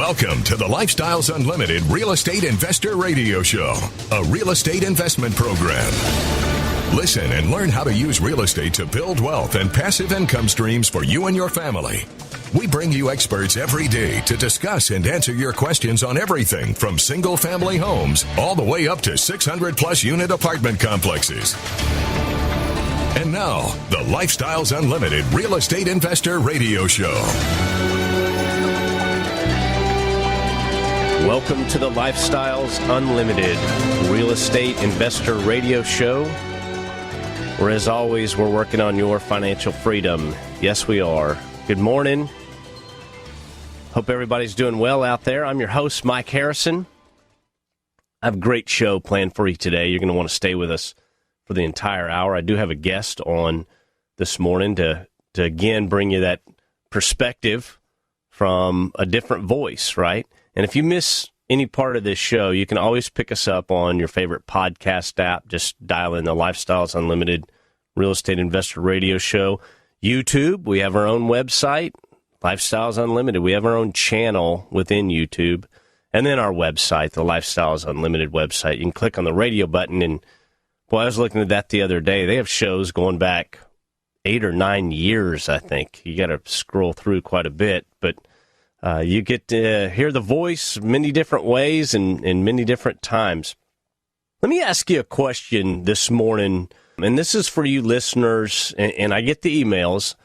Welcome to the Lifestyles Unlimited Real Estate Investor Radio Show, a real estate investment program. Listen and learn how to use real estate to build wealth and passive income streams for you and your family. We bring you experts every day to discuss and answer your questions on everything from single-family homes all the way up to 600-plus unit apartment complexes. And now, the Lifestyles Unlimited Real Estate Investor Radio Show. Welcome to the Lifestyles Unlimited Real Estate Investor Radio Show, where, as always, we're working on your financial freedom. Yes, we are. Good morning. Hope everybody's doing well out there. I'm your host, Mike Harrison. I have a great show planned for you today. You're going to want to stay with us for the entire hour. I do have a guest on this morning to again bring you that perspective from a different voice, right? And if you miss any part of this show, you can always pick us up on your favorite podcast app. Just dial in the Lifestyles Unlimited Real Estate Investor Radio Show. YouTube, we have our own website, Lifestyles Unlimited. We have our own channel within YouTube. And then our website, the Lifestyles Unlimited website. You can click on the radio button. And, boy, I was looking at that the other day. They have shows going back 8 or 9 years, I think. You got to scroll through quite a bit. But you get to hear the voice many different ways and in many different times. Let me ask you a question this morning, and this is for you listeners, and I get the emails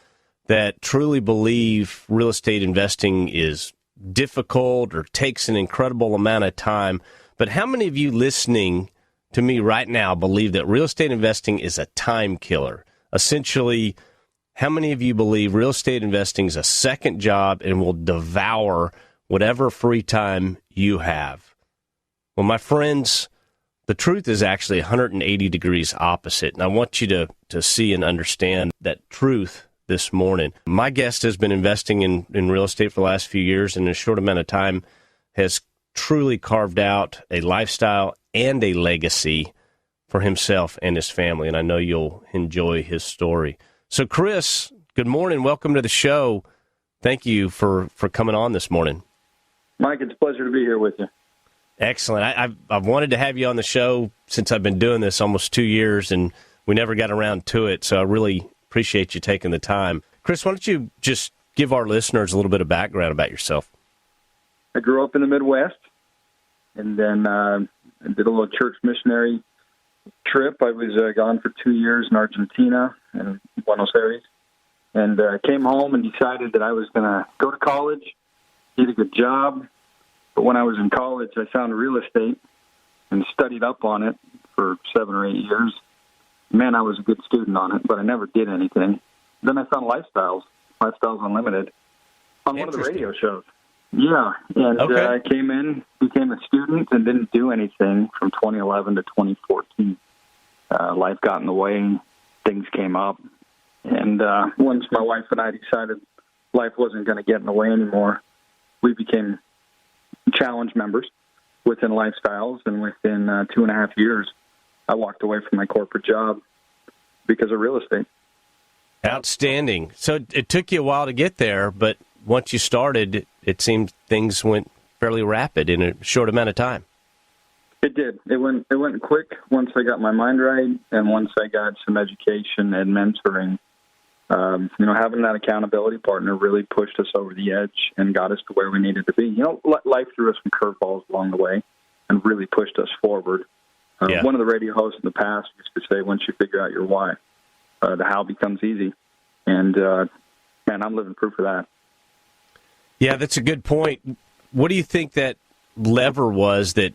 that truly believe real estate investing is difficult or takes an incredible amount of time. But how many of you listening to me right now believe that real estate investing is a time killer? Essentially, how many of you believe real estate investing is a second job and will devour whatever free time you have? Well, my friends, the truth is actually 180 degrees opposite, and I want you to see and understand that truth this morning. My guest has been investing in real estate for the last few years, and in a short amount of time has truly carved out a lifestyle and a legacy for himself and his family, and I know you'll enjoy his story. So, Chris, good morning. Welcome to the show. Thank you for coming on this morning. Mike, it's a pleasure to be here with you. Excellent. I've wanted to have you on the show since I've been doing this almost 2 years, and we never got around to it, so I really appreciate you taking the time. Chris, why don't you just give our listeners a little bit of background about yourself? I grew up in the Midwest, and then I did a little church missionary trip. I was gone for 2 years in Argentina and Buenos Aires, and came home and decided that I was going to go to college, get a good job. But when I was in college, I found real estate and studied up on it for 7 or 8 years. Man, I was a good student on it, but I never did anything. Then I found Lifestyles Unlimited, on one of the radio shows. Yeah, and okay. I came in, became a student, and didn't do anything from 2011 to 2014. Life got in the way, things came up, and once my wife and I decided life wasn't going to get in the way anymore, we became challenge members within Lifestyles, and within 2.5 years, I walked away from my corporate job because of real estate. Outstanding. So it took you a while to get there, but once you started, it seemed things went fairly rapid in a short amount of time. It did. It went quick once I got my mind right, and once I got some education and mentoring. Having that accountability partner really pushed us over the edge and got us to where we needed to be. Life threw us some curveballs along the way and really pushed us forward. One of the radio hosts in the past used to say, once you figure out your why, the how becomes easy. And, man, I'm living proof of that. Yeah, that's a good point. What do you think that lever was that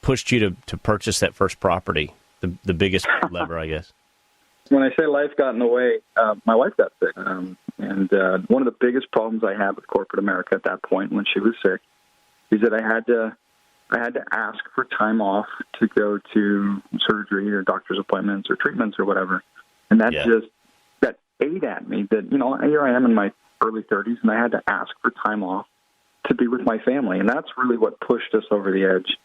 pushed you to purchase that first property, the biggest lever, I guess? When I say life got in the way, my wife got sick. And one of the biggest problems I had with corporate America at that point when she was sick is that I had to ask for time off to go to surgery or doctor's appointments or treatments or whatever. And that ate at me that, here I am in my early 30s, and I had to ask for time off to be with my family. And that's really what pushed us over the edge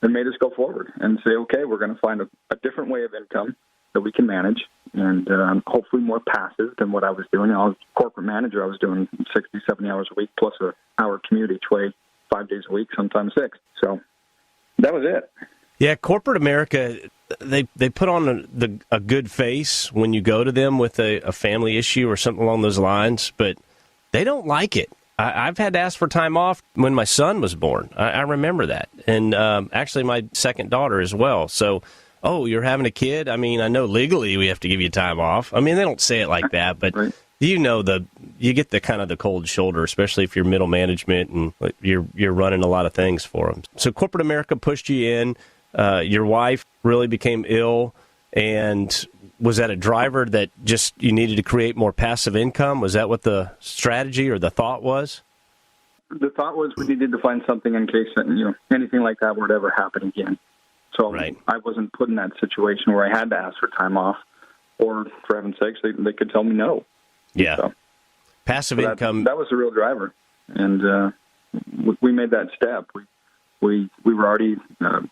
and made us go forward and say, okay, we're going to find a different way of income that we can manage, and hopefully more passive than what I was doing. I was corporate manager. I was doing 60, 70 hours a week plus an hour commute each way, 5 days a week, sometimes 6. So that was it. Yeah, corporate America, they put on a good face when you go to them with a family issue or something along those lines, but they don't like it. I've had to ask for time off when my son was born. I remember that. And actually my second daughter as well. So, oh, you're having a kid? I mean, I know legally we have to give you time off. I mean, they don't say it like that, but right. You get the kind of the cold shoulder, especially if you're middle management and you're running a lot of things for them. So corporate America pushed you in. Your wife really became ill, and was that a driver that just you needed to create more passive income? Was that what the strategy or the thought was? The thought was we needed to find something in case anything like that would ever happen again. So right. I wasn't put in that situation where I had to ask for time off, or for heaven's sakes, they could tell me no. Yeah, so, passive income. That was the real driver, and we made that step. We were already the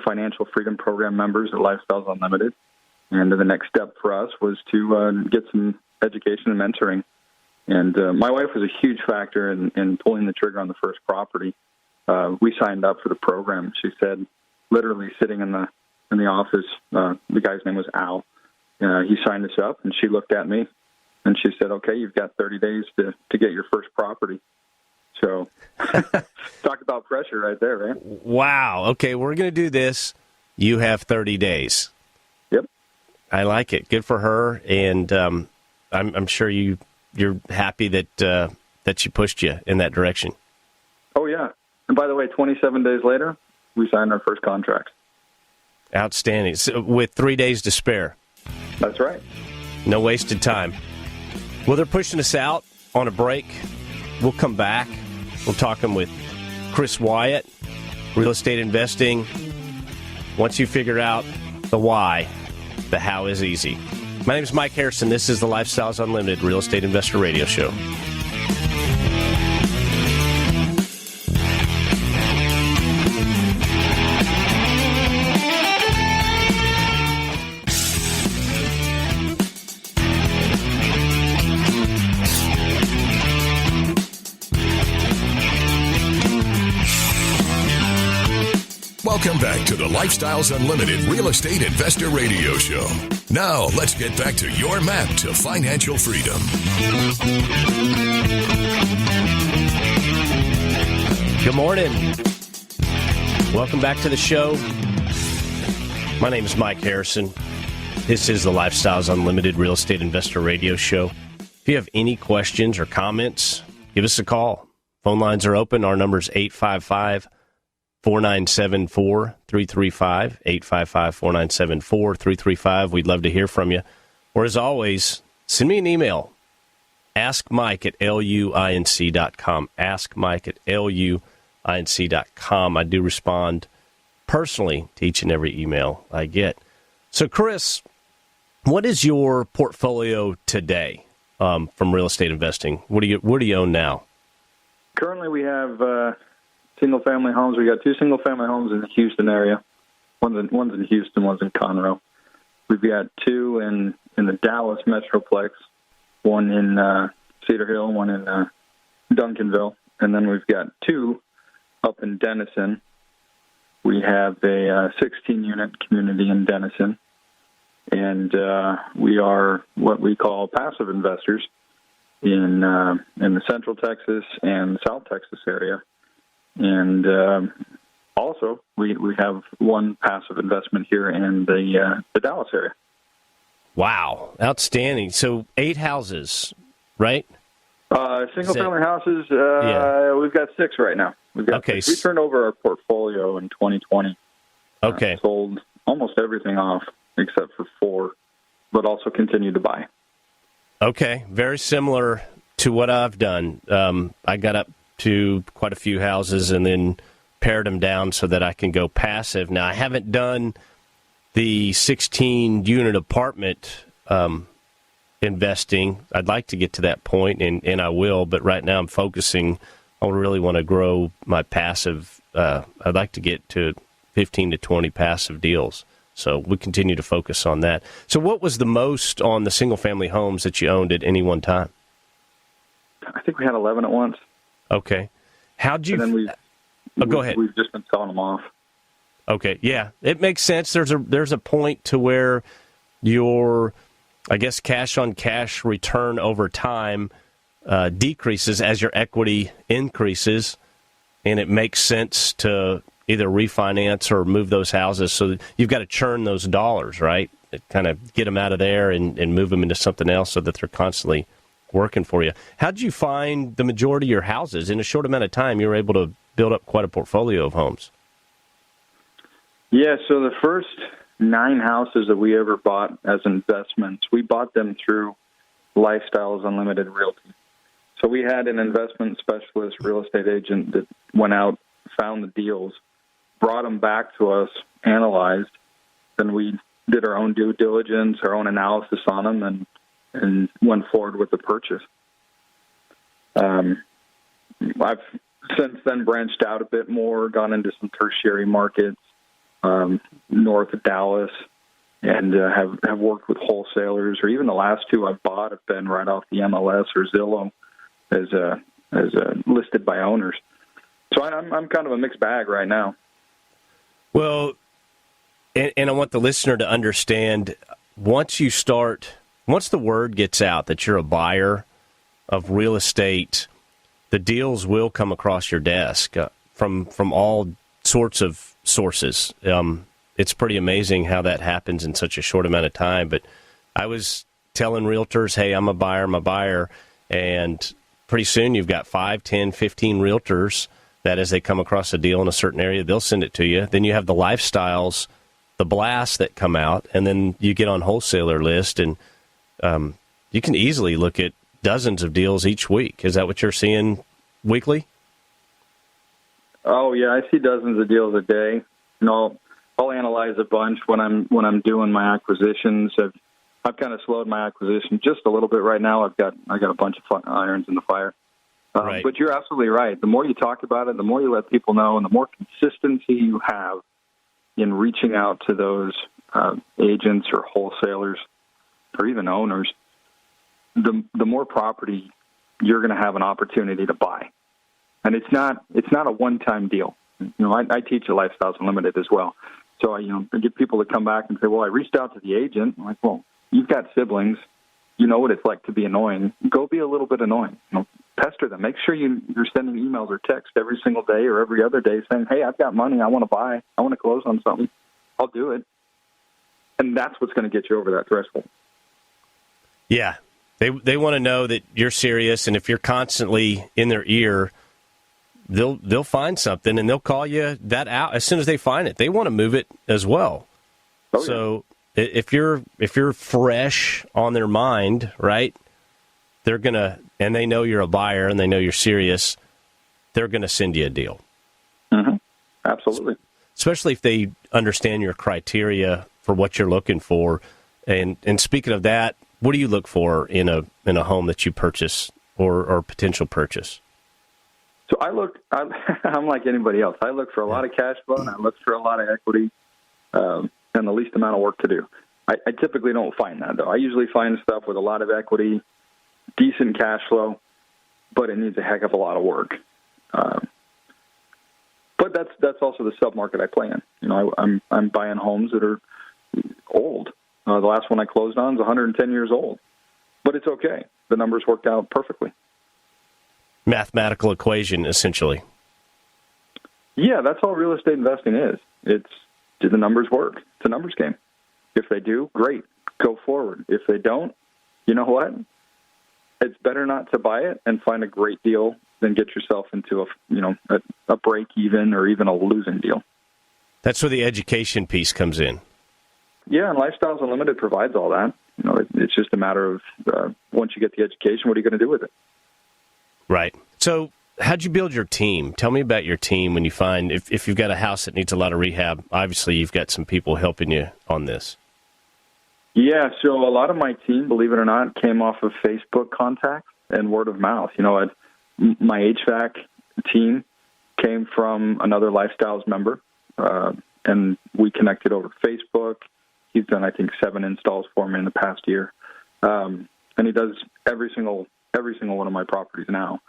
Financial Freedom Program members at Lifestyles Unlimited, and the next step for us was to get some education and mentoring. And my wife was a huge factor in pulling the trigger on the first property. We signed up for the program. She said, literally sitting in the office, the guy's name was Al. He signed us up, and she looked at me, and she said, "Okay, you've got 30 days to get your first property." So, talk about pressure right there, right? Wow. Okay, we're going to do this. You have 30 days. Yep. I like it. Good for her, and I'm sure you're happy that she pushed you in that direction. Oh yeah. And by the way, 27 days later, we signed our first contract. Outstanding. So, with 3 days to spare. That's right. No wasted time. Well, they're pushing us out on a break. We'll come back. We're talking with Chris Wyatt, real estate investing. Once you figure out the why, the how is easy. My name is Mike Harrison. This is the Lifestyles Unlimited Real Estate Investor Radio Show. Welcome back to the Lifestyles Unlimited Real Estate Investor Radio Show. Now, let's get back to your map to financial freedom. Good morning. Welcome back to the show. My name is Mike Harrison. This is the Lifestyles Unlimited Real Estate Investor Radio Show. If you have any questions or comments, give us a call. Phone lines are open. Our number is 855-497-4335, 855-497-4335. We'd love to hear from you. Or as always, send me an email. AskMike@luinc.com. AskMike@luinc.com. I do respond personally to each and every email I get. So, Chris, what is your portfolio today from real estate investing? What do you own now? Currently, we have single-family homes. We got 2 single-family homes in the Houston area. One's in Houston, one's in Conroe. We've got 2 in the Dallas Metroplex, one in Cedar Hill, one in Duncanville, and then we've got 2 up in Denison. We have a 16-unit community in Denison, and we are what we call passive investors in the Central Texas and South Texas area. And also, we have one passive investment here in the Dallas area. Wow, outstanding. So 8 houses, right? Single-family houses, yeah. We've got 6 right now. We've got okay. 6. We turned over our portfolio in 2020. Okay. Sold almost everything off except for 4, but also continued to buy. Okay, very similar to what I've done. I got up to quite a few houses and then pared them down so that I can go passive. Now, I haven't done the 16-unit apartment investing. I'd like to get to that point, and I will, but right now I'm focusing. I really want to grow my passive. I'd like to get to 15 to 20 passive deals. So we continue to focus on that. So what was the most on the single-family homes that you owned at any one time? I think we had 11 at once. Okay. How'd you... And then go ahead. We've just been selling them off. Okay, yeah. It makes sense. There's a point to where your, I guess, cash-on-cash return over time decreases as your equity increases, and it makes sense to either refinance or move those houses. So you've got to churn those dollars, right? Kind of get them out of there and move them into something else so that they're constantly working for you. How did you find the majority of your houses? In a short amount of time, you were able to build up quite a portfolio of homes. Yeah, so the first 9 houses that we ever bought as investments, we bought them through Lifestyles Unlimited Realty. So we had an investment specialist, real estate agent that went out, found the deals, brought them back to us, analyzed, then we did our own due diligence, our own analysis on them, and went forward with the purchase. I've since then branched out a bit more, gone into some tertiary markets, north of Dallas, and have worked with wholesalers, or even the last 2 I've bought have been right off the MLS or Zillow as listed by owners. So I'm kind of a mixed bag right now. Well, and I want the listener to understand, once the word gets out that you're a buyer of real estate, the deals will come across your desk from all sorts of sources. It's pretty amazing how that happens in such a short amount of time. But I was telling realtors, hey, I'm a buyer, and pretty soon you've got 5, 10, 15 realtors that as they come across a deal in a certain area, they'll send it to you. Then you have the lifestyles, the blasts that come out, and then you get on wholesaler list, and you can easily look at dozens of deals each week. Is that what you're seeing weekly? Oh yeah, I see dozens of deals a day. I'll analyze a bunch when I'm doing my acquisitions. I've kind of slowed my acquisition just a little bit right now. I got a bunch of irons in the fire. Right. But you're absolutely right. The more you talk about it, the more you let people know, and the more consistency you have in reaching out to those agents or wholesalers or even owners, the more property you're going to have an opportunity to buy. And it's not a one-time deal. I teach at Lifestyles Unlimited as well. So I get people to come back and say, well, I reached out to the agent. I'm like, well, you've got siblings. You know what it's like to be annoying. Go be a little bit annoying. Pester them. Make sure you're sending emails or text every single day or every other day saying, hey, I've got money. I want to buy. I want to close on something. I'll do it. And that's what's going to get you over that threshold. Yeah. They want to know that you're serious, and if you're constantly in their ear, they'll find something and they'll call you that out as soon as they find it. They want to move it as well. Oh, yeah. So if you're fresh on their mind, right? They're gonna, and they know you're a buyer and they know you're serious. They're gonna send you a deal. Mm-hmm. Absolutely. Especially if they understand your criteria for what you're looking for. And speaking of that, what do you look for in a home that you purchase or potential purchase? So I'm like anybody else. I look for a lot of cash flow, and I look for a lot of equity, and the least amount of work to do. I typically don't find that, though. I usually find stuff with a lot of equity, decent cash flow, but it needs a heck of a lot of work. But that's also the submarket I play in. I'm buying homes that are old. The last one I closed on is 110 years old, but it's okay. The numbers worked out perfectly. Mathematical equation, essentially. Yeah, that's all real estate investing is. It's, do the numbers work? It's a numbers game. If they do, great. Go forward. If they don't, you know what? It's better not to buy it and find a great deal than get yourself into a break even or even a losing deal. That's where the education piece comes in. Yeah, and Lifestyles Unlimited provides all that. It's just a matter of once you get the education, what are you going to do with it? Right. So how'd you build your team? Tell me about your team when you find, if you've got a house that needs a lot of rehab, obviously you've got some people helping you on this. Yeah, so a lot of my team, believe it or not, came off of Facebook contacts and word of mouth. My HVAC team came from another Lifestyles member, and we connected over Facebook. He's done, I think, 7 installs for me in the past year. And he does every single one of my properties now.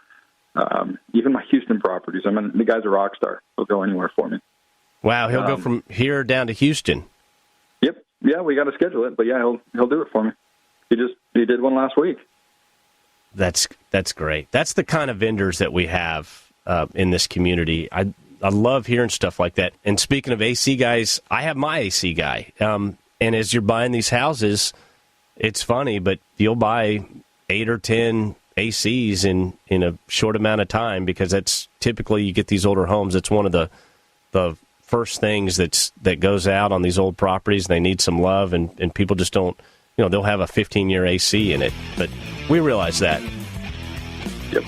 Even my Houston properties. I mean, the guy's a rock star. He'll go anywhere for me. Wow, he'll go from here down to Houston. Yep. Yeah, we got to schedule it, but yeah, he'll do it for me. He did one last week. That's great. That's the kind of vendors that we have in this community. I love hearing stuff like that. And speaking of AC guys, I have my AC guy. And as you're buying these houses, it's funny, but you'll buy 8 or 10 ACs in a short amount of time, because that's typically, you get these older homes, it's one of the first things that goes out on these old properties, and they need some love, and people just don't, they'll have a 15-year AC in it, but we realize that. Yep.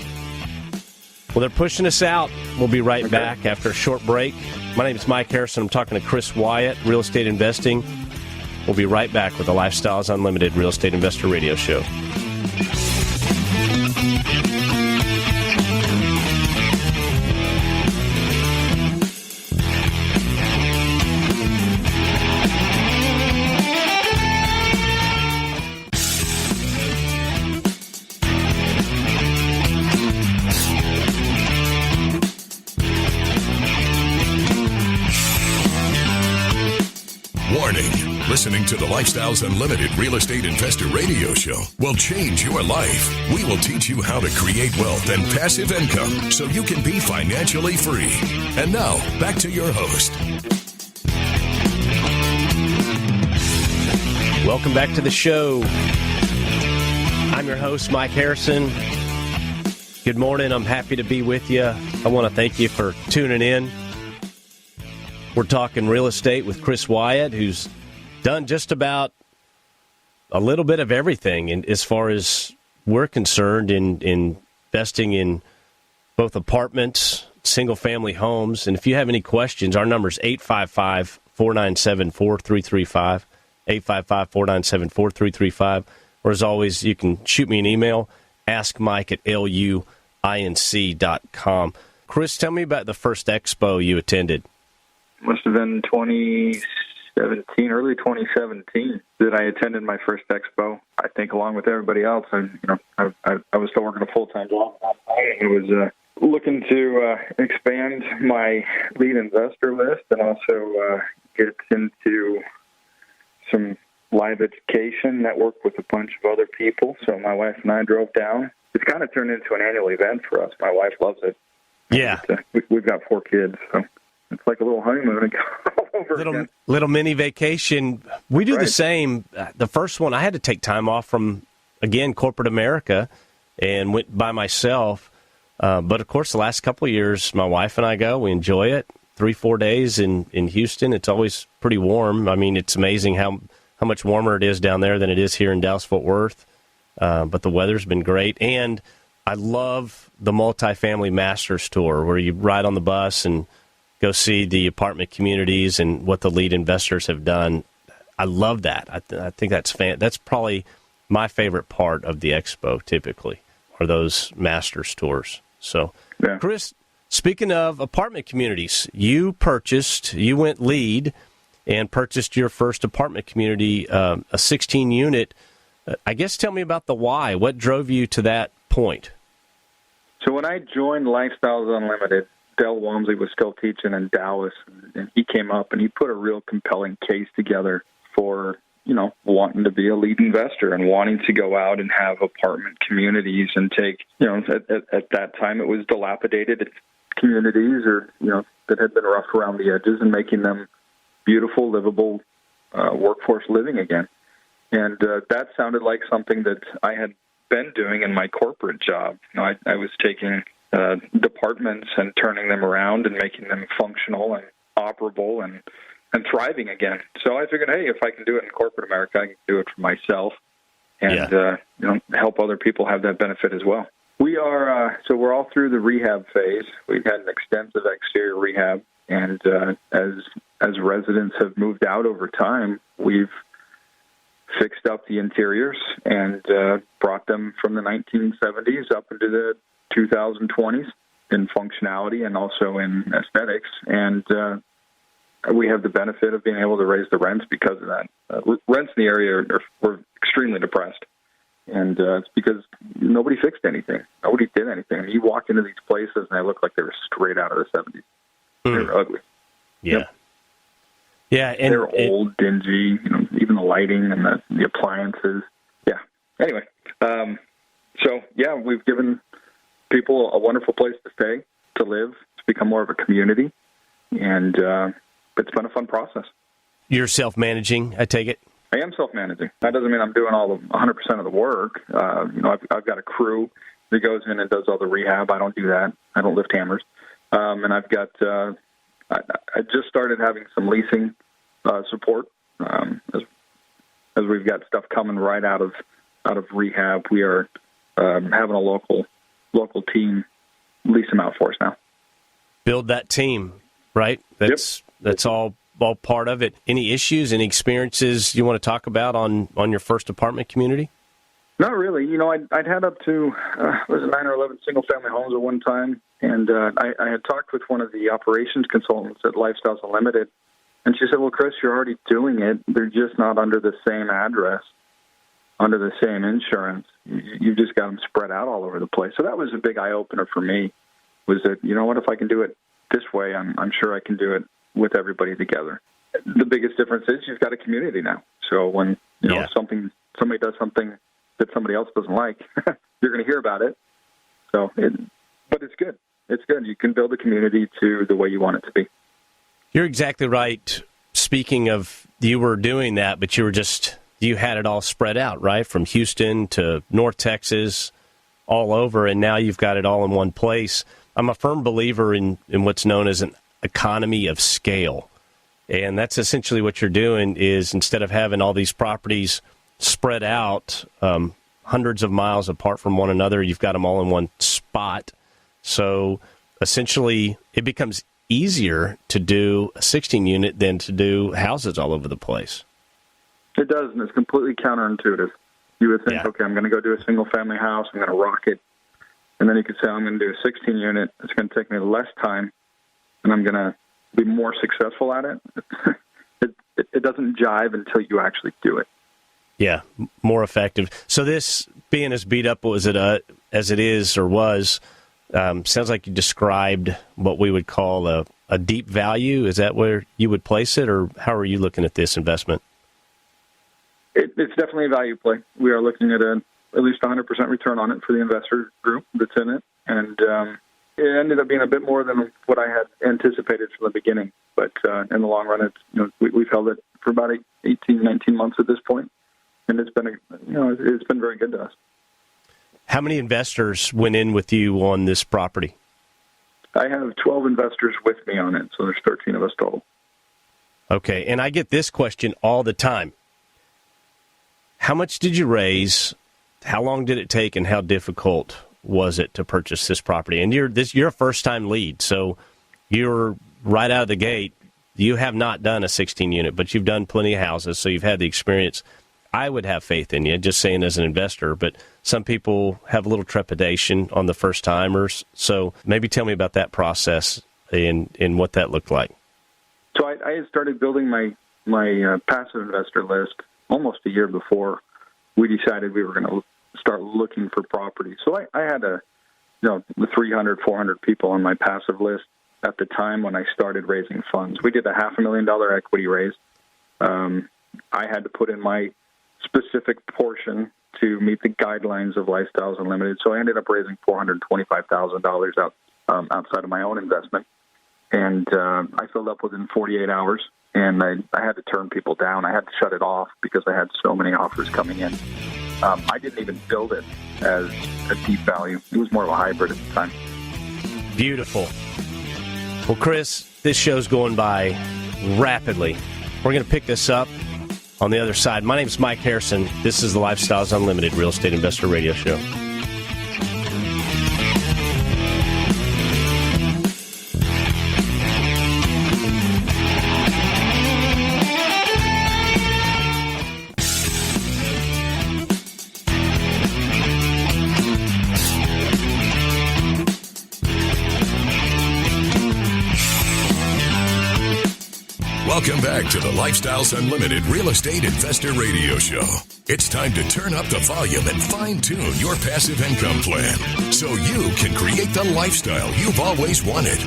Well, they're pushing us out. We'll be right back after a short break. My name is Mike Harrison. I'm talking to Chris Wyatt, Real Estate Investing. We'll be right back with the Lifestyles Unlimited Real Estate Investor Radio Show. Warning. Listening to the Lifestyles Unlimited Real Estate Investor Radio Show will change your life. We will teach you how to create wealth and passive income so you can be financially free. And now, back to your host. Welcome back to the show. I'm your host, Mike Harrison. Good morning. I'm happy to be with you. I want to thank you for tuning in. We're talking real estate with Chris Wyatt, who's done just about a little bit of everything. And as far as we're concerned, in investing in both apartments, single-family homes. And if you have any questions, our number is 855-497-4335, 855-497-4335. Or as always, you can shoot me an email, askmike@luinc.com. Chris, tell me about the first expo you attended. Must have been 2017, early 2017, that I attended my first expo. I think along with everybody else, I was still working a full-time job. I was looking to expand my lead investor list and also get into some live education, network with a bunch of other people. So my wife and I drove down. It's kind of turned into an annual event for us. My wife loves it. Yeah. We've got 4 kids, so it's like a little honeymoon all over again. Little mini vacation. We do Right. the same. The first one, I had to take time off from, again, corporate America, and went by myself. But, of course, the last couple of years, my wife and I go. We enjoy it. 3-4 days in Houston. It's always pretty warm. I mean, it's amazing how much warmer it is down there than it is here in Dallas-Fort Worth. But the weather's been great. And I love the multifamily Masters Tour, where you ride on the bus and go see the apartment communities and what the lead investors have done. I love that. I think that's probably my favorite part of the expo, typically, are those Masters tours. So, yeah. Chris, speaking of apartment communities, you went lead and purchased your first apartment community, a 16-unit. I guess tell me about the why. What drove you to that point? So when I joined Lifestyles Unlimited, Del Walmsley was still teaching in Dallas, and he came up and he put a real compelling case together for, wanting to be a lead investor and wanting to go out and have apartment communities and take, at that time it was dilapidated communities or, that had been rough around the edges and making them beautiful, livable workforce living again. And that sounded like something that I had been doing in my corporate job. I was taking departments and turning them around and making them functional and operable and thriving again. So I figured, hey, if I can do it in corporate America, I can do it for myself and help other people have that benefit as well. We are we're all through the rehab phase. We've had an extensive exterior rehab, and as residents have moved out over time, we've fixed up the interiors and brought them from the 1970s up into the 2020s in functionality and also in aesthetics. And we have the benefit of being able to raise the rents because of that. Rents in the area were extremely depressed, and it's because nobody fixed anything. Nobody did anything. You walk into these places, and they look like they were straight out of the 70s. They were ugly. Yeah. Yep. Yeah, and they're old, dingy, even the lighting and the appliances. Yeah. Anyway, we've given people a wonderful place to stay, to live, to become more of a community, and it's been a fun process. You're self-managing, I take it? I am self-managing. That doesn't mean I'm doing 100% of the work. I've got a crew that goes in and does all the rehab. I don't do that. I don't lift hammers. And I've got I just started having some leasing support as we've got stuff coming right out of rehab. We are having a local team lease them out for us now. Build that team, right? That's all part of it. Any issues, any experiences you want to talk about on your first apartment community? Not really. I'd had up to 9 or 11 single-family homes at one time, and I had talked with one of the operations consultants at Lifestyles Unlimited, and she said, well, Chris, you're already doing it. They're just not under the same address, under the same insurance. You've just got them spread out all over the place. So that was a big eye-opener for me, was that, if I can do it this way, I'm sure I can do it with everybody together. The biggest difference is you've got a community now. So when somebody does something that somebody else doesn't like, you're going to hear about it. But it's good. It's good. You can build a community to the way you want it to be. You're exactly right. Speaking of, you were doing that, but you had it all spread out, right? From Houston to North Texas, all over, and now you've got it all in one place. I'm a firm believer in what's known as an economy of scale. And that's essentially what you're doing is instead of having all these properties spread out hundreds of miles apart from one another, you've got them all in one spot. So essentially it becomes easier to do a 16-unit than to do houses all over the place. It does, and it's completely counterintuitive. You would think, okay, I'm going to go do a single-family house, I'm going to rock it. And then you could say, I'm going to do a 16-unit. It's going to take me less time, and I'm going to be more successful at it. It doesn't jive until you actually do it. Yeah, more effective. So this being as beat up as it is or was, sounds like you described what we would call a deep value. Is that where you would place it, or how are you looking at this investment? It's definitely a value play. We are looking at at least 100% return on it for the investor group that's in it. And it ended up being a bit more than what I had anticipated from the beginning. But in the long run, we've held it for about 18, 19 months at this point. And it's been very good to us. How many investors went in with you on this property? I have 12 investors with me on it, so there's 13 of us total. Okay, and I get this question all the time. How much did you raise? How long did it take, and how difficult was it to purchase this property? And you're a first-time lead, so you're right out of the gate. You have not done a 16-unit, but you've done plenty of houses, so you've had the experience. I would have faith in you, just saying as an investor, but some people have a little trepidation on the first-timers. So maybe tell me about that process and what that looked like. So I had started building my passive investor list almost a year before we decided we were going to start looking for property. So I had 300, 400 people on my passive list at the time when I started raising funds. We did a $500,000 equity raise. I had to put in my specific portion to meet the guidelines of Lifestyles Unlimited. So I ended up raising $425,000 outside of my own investment. And I filled up within 48 hours, and I had to turn people down. I had to shut it off because I had so many offers coming in. I didn't even build it as a deep value. It was more of a hybrid at the time. Beautiful. Well, Chris, this show's going by rapidly. We're going to pick this up on the other side. My name is Mike Harrison. This is the Lifestyles Unlimited Real Estate Investor Radio Show. Welcome back to the Lifestyles Unlimited Real Estate Investor Radio Show. It's time to turn up the volume and fine-tune your passive income plan so you can create the lifestyle you've always wanted.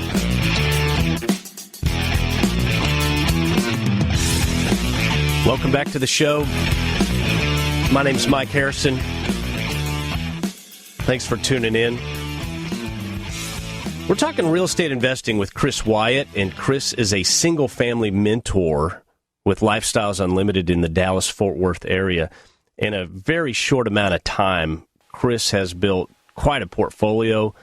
Welcome back to the show. My name's Mike Harrison. Thanks for tuning in. We're talking real estate investing with Chris Wyatt, and Chris is a single-family mentor with Lifestyles Unlimited in the Dallas-Fort Worth area. In a very short amount of time, Chris has built quite a portfolio,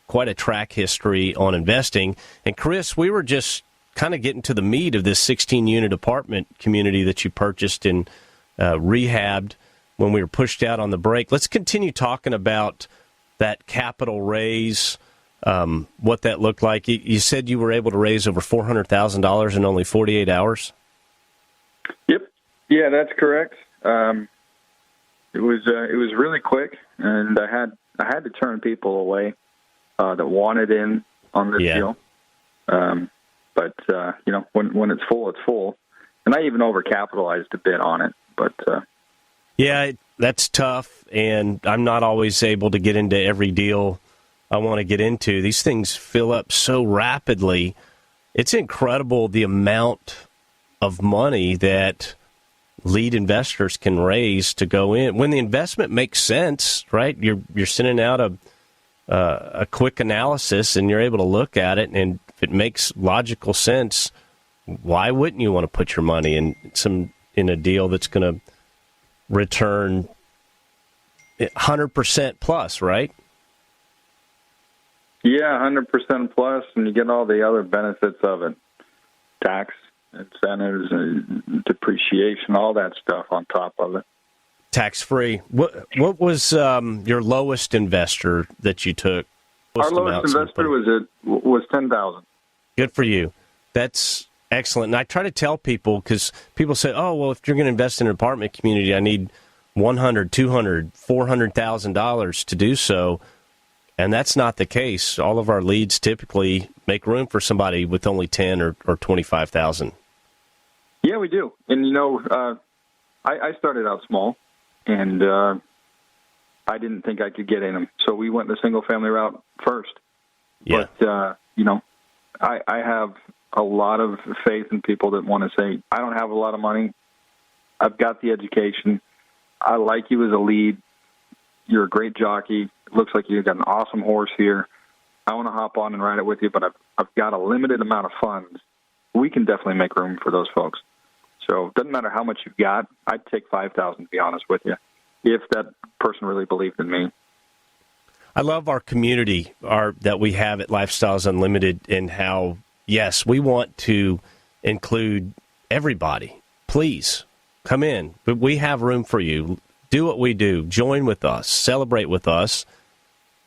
quite a track history on investing. And Chris, we were just kind of getting to the meat of this 16-unit apartment community that you purchased and rehabbed when we were pushed out on the break. Let's continue talking about that capital raise, what that looked like. You said you were able to raise over $400,000 in only 48 hours? Yep. Yeah, that's correct. It was really quick, and I had to turn people away that wanted in on this deal. But when it's full, it's full. And I even overcapitalized a bit on it. But yeah, that's tough, and I'm not always able to get into every deal I want to get into. These things fill up so rapidly. It's incredible the amount of money that lead investors can raise to go in. When the investment makes sense, right? You're sending out a quick analysis, and you're able to look at it, and if it makes logical sense, why wouldn't you want to put your money in a deal that's going to return 100% plus, right? Yeah, 100% plus, and you get all the other benefits of it. Tax incentives, depreciation, all that stuff on top of it. Tax-free. What was your lowest investor that you took? Our lowest investor was $10,000. Good for you. That's excellent. And I try to tell people, because people say, oh, well, if you're going to invest in an apartment community, I need $100,000, $200,000, $400,000 to do so. And that's not the case. All of our leads typically make room for somebody with only $10,000 or $25,000. Yeah, we do. And, I started out small, and I didn't think I could get in them. So we went the single-family route first. Yeah. But, I have a lot of faith in people that want to say, I don't have a lot of money. I've got the education. I like you as a lead. You're a great jockey. It looks like you've got an awesome horse here. I want to hop on and ride it with you, but I've got a limited amount of funds. We can definitely make room for those folks. So it doesn't matter how much you've got. I'd take $5,000, to be honest with you, if that person really believed in me. I love our community that we have at Lifestyles Unlimited, and how, yes, we want to include everybody. Please come in. But we have room for you. Do what we do. Join with us. Celebrate with us.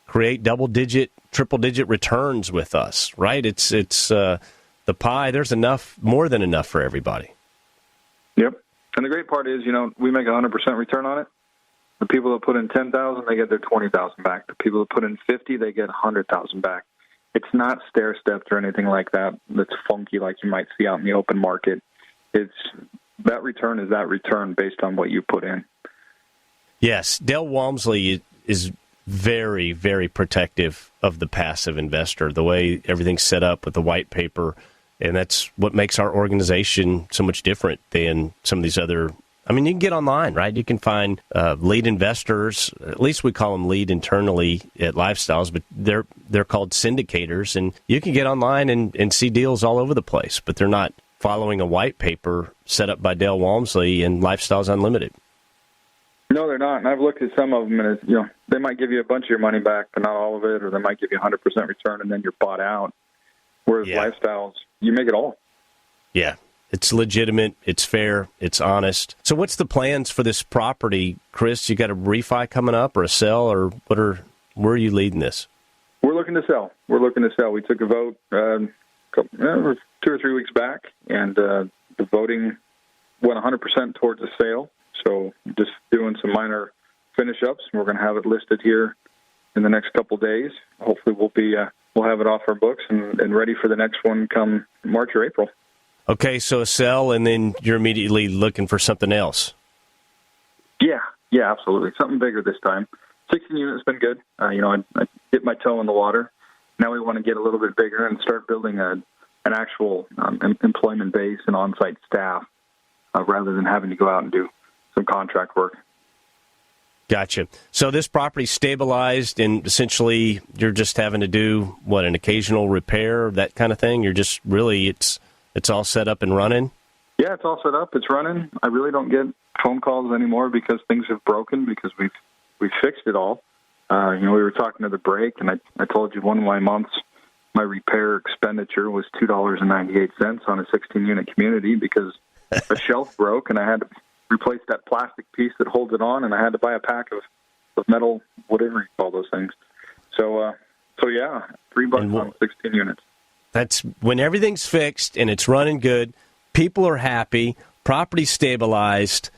Create double-digit, triple-digit returns with us, right? It's the pie. There's enough, more than enough for everybody. Yep. And the great part is, we make 100% return on it. The people that put in $10,000, they get their $20,000 back. The people that put in $50,000, they get $100,000 back. It's not stair-stepped or anything like that that's funky like you might see out in the open market. That return is that return based on what you put in. Yes, Dale Walmsley is very, very protective of the passive investor, the way everything's set up with the white paper, and that's what makes our organization so much different than some of these other. I mean, you can get online, right? You can find lead investors. At least we call them lead internally at Lifestyles, but they're called syndicators, and you can get online and see deals all over the place, but they're not following a white paper set up by Dale Walmsley and Lifestyles Unlimited. No, they're not. And I've looked at some of them, and they might give you a bunch of your money back, but not all of it, or they might give you 100% return, and then you're bought out. Whereas Lifestyles, you make it all. Yeah, it's legitimate, it's fair, it's honest. So what's the plans for this property, Chris? You got a refi coming up, or a sell, or where are you leading this? We're looking to sell. We took a vote 2 or 3 weeks back, and the voting went 100% towards a sale. So just doing some minor finish-ups, and we're going to have it listed here in the next couple of days. Hopefully we'll have it off our books and ready for the next one come March or April. Okay, so a sell, and then you're immediately looking for something else. Yeah, absolutely. Something bigger this time. 16 units has been good. I dipped my toe in the water. Now we want to get a little bit bigger and start building an actual employment base and on-site staff rather than having to go out and do some contract work. Gotcha. So this property's stabilized, and essentially you're just having to do, an occasional repair, that kind of thing? You're just really, it's all set up and running? Yeah, it's all set up. It's running. I really don't get phone calls anymore because things have broken because we've fixed it all. We were talking at the break, and I told you one of my months, my repair expenditure was $2.98 on a 16-unit community because a shelf broke, and I had to replace that plastic piece that holds it on, and I had to buy a pack of metal, whatever you call those things. So yeah, $3 on 16 units. That's when everything's fixed and it's running good, people are happy, property stabilized,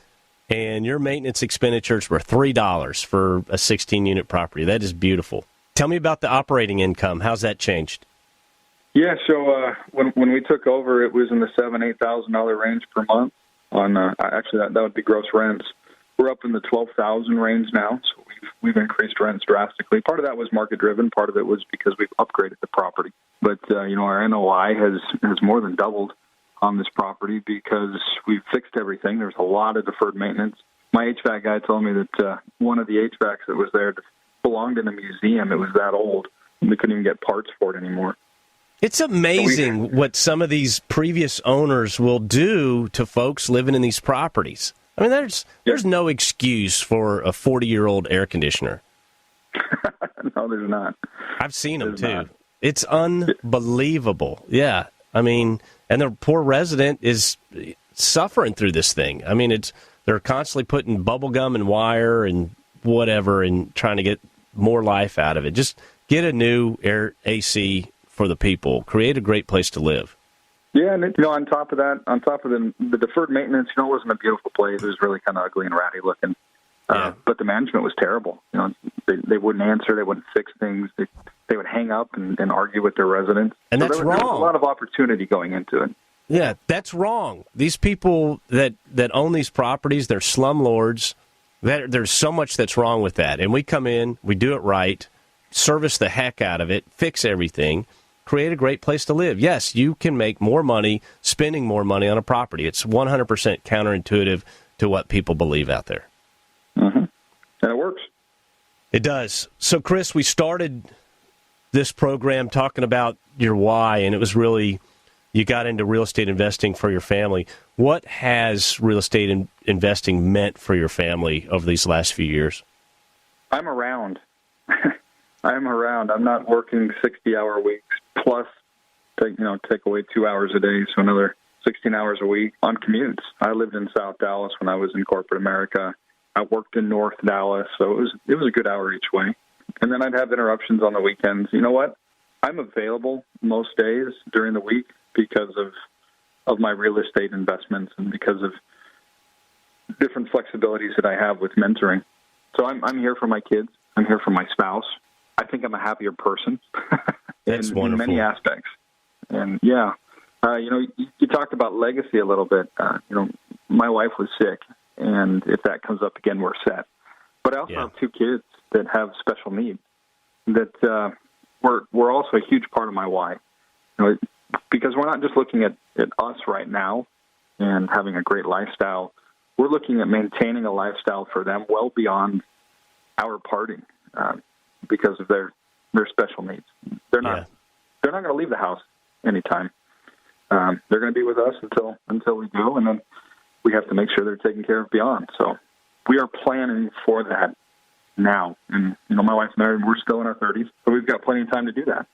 and your maintenance expenditures were $3 for a 16-unit property. That is beautiful. Tell me about the operating income. How's that changed? Yeah, so when we took over, it was in the $7,000-8,000 range per month. On actually, that would be gross rents. We're up in the $12,000 range now, so we've increased rents drastically. Part of that was market driven. Part of it was because we've upgraded the property. But our NOI has more than doubled on this property because we've fixed everything. There's a lot of deferred maintenance. My HVAC guy told me that one of the HVACs that was there belonged in a museum. It was that old, and we couldn't even get parts for it anymore. It's amazing what some of these previous owners will do to folks living in these properties. I mean, there's no excuse for a 40-year-old air conditioner. No, there's not. I've seen them, too. Not. It's unbelievable. Yeah. I mean, and the poor resident is suffering through this thing. I mean, they're constantly putting bubble gum and wire and whatever and trying to get more life out of it. Just get a new air AC for the people. Create a great place to live. Yeah, and on top of that, the deferred maintenance, it wasn't a beautiful place. It was really kind of ugly and ratty looking. But the management was terrible. They wouldn't answer. They wouldn't fix things. They would hang up and argue with their residents. And that's wrong. There was a lot of opportunity going into it. Yeah, that's wrong. These people that own these properties, they're slumlords. There's so much that's wrong with that. And we come in, we do it right, service the heck out of it, fix everything, create a great place to live. Yes, you can make more money spending more money on a property. It's 100% counterintuitive to what people believe out there. Mm-hmm. And it works. It does. So, Chris, we started this program talking about your why, and it was really you got into real estate investing for your family. What has real estate investing meant for your family over these last few years? I'm around. I'm around. I'm not working 60-hour weeks plus take away 2 hours a day, so another 16 hours a week on commutes. I lived in South Dallas when I was in corporate America. I worked in North Dallas, so it was a good hour each way. And then I'd have interruptions on the weekends. You know what? I'm available most days during the week because of my real estate investments and because of different flexibilities that I have with mentoring. So I'm here for my kids. I'm here for my spouse. I think I'm a happier person in many aspects. And yeah, you talked about legacy a little bit. My wife was sick, and if that comes up again, we're set. But I also have two kids that have special needs that were also a huge part of my why. Because we're not just looking at us right now and having a great lifestyle. We're looking at maintaining a lifestyle for them well beyond our parting because of their special needs. They're not going to leave the house anytime. They're going to be with us until we go, and then we have to make sure they're taken care of beyond. So we are planning for that now. And, my wife and I, we're still in our 30s, so we've got plenty of time to do that.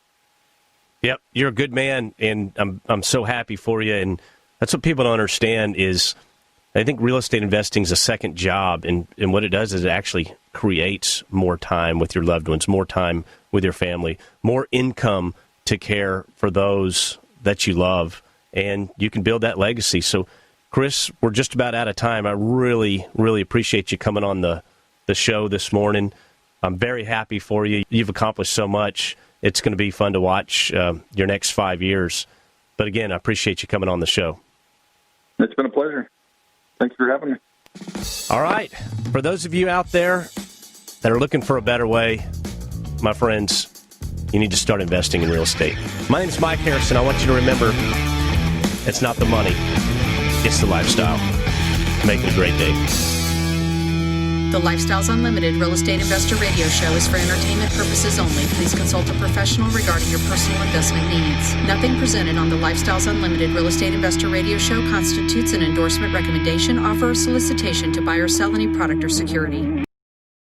Yep, you're a good man, and I'm so happy for you. And that's what people don't understand is I think real estate investing is a second job, and what it does is it actually creates more time with your loved ones, more time with your family, more income to care for those that you love, and you can build that legacy. So, Chris, we're just about out of time. I really, really appreciate you coming on the show this morning. I'm very happy for you. You've accomplished so much. It's going to be fun to watch your next 5 years. But again, I appreciate you coming on the show. It's been a pleasure. Thanks for having me. All right. For those of you out there that are looking for a better way, my friends, you need to start investing in real estate. My name is Mike Harrison. I want you to remember, it's not the money, it's the lifestyle. Make it a great day. The Lifestyles Unlimited Real Estate Investor Radio Show is for entertainment purposes only. Please consult a professional regarding your personal investment needs. Nothing presented on the Lifestyles Unlimited Real Estate Investor Radio Show constitutes an endorsement, recommendation, offer, or solicitation to buy or sell any product or security.